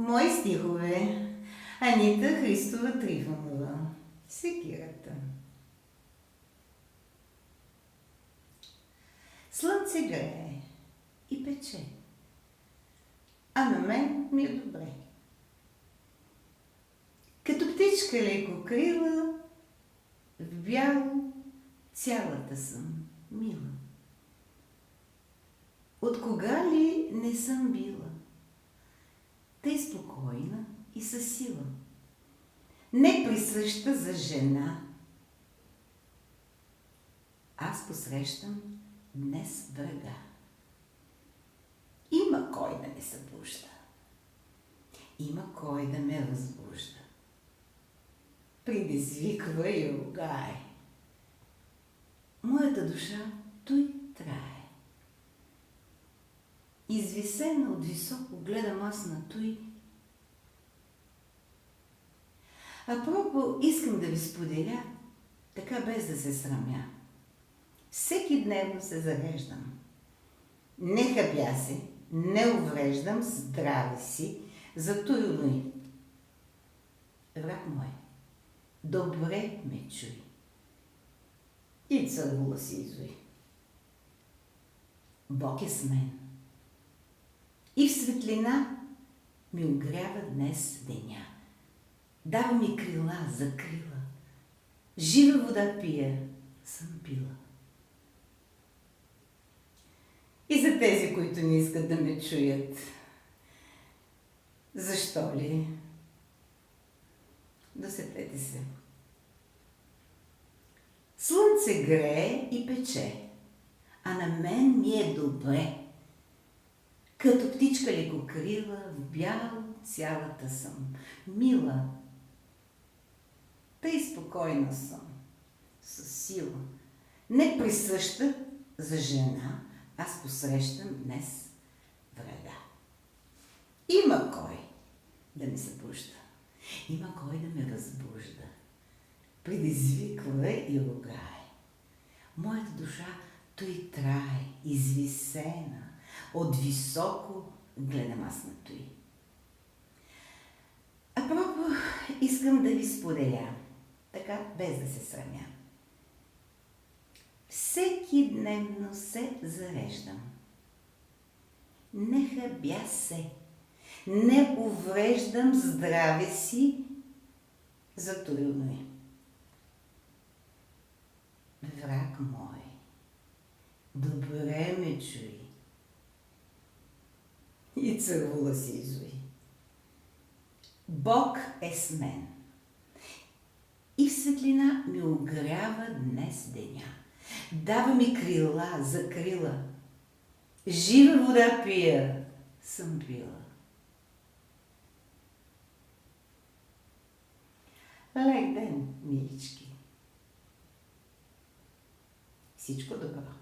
Мои стихове. Анита Христова Трифонова. Секирата. Слънце грее и пече, а на мен ми е добре. Като птичка леко крила, в бяло цялата съм мила. От кога ли не съм била тъй спокойна и със сила, не присъща за жена. Аз посрещам днес врага. Има кой да ме събужда, има кой да ме възбужда. Предизвиква и ругае. Моята душа той трае. Извисена от високо гледам аз на той. Апропо искам да ви споделя, така без да се срамя. Всеки дневно се зареждам. Не хабя се, не увреждам здраве си, за той уной. Враг мой, добре ме чуй. И цървула си изуй. Бог е с мен. И в светлина ми огрява днес деня. Дава ми крила за крила. Жива вода пия, съм пила. И за тези, които не искат да ме чуят. Защо ли? Досетете се. Слънце грее и пече, а на мен ми е добре. Като птичка лекокрила, в бяло цялата съм мила. Тъй спокойна съм, със сила. Не присъща за жена, аз посрещам днес врага. Има кой да ме събужда, има кой да ме възбужда. Предизвиква и ругае. Моята душа той трае, извисена, от високо гледам аз на той. Апропо искам да ви споделя, така без да се срамя. Всеки дневно се зареждам. Не хабя се, не увреждам здраве си за трудно е. Враг мой, добре ме чуй. И цървула си изуй. Бог е с мен. И в светлина ми огрява днес деня. Дава ми крила за крила. Жива вода пия, съм пила. Лек ден, милички. Всичко добро.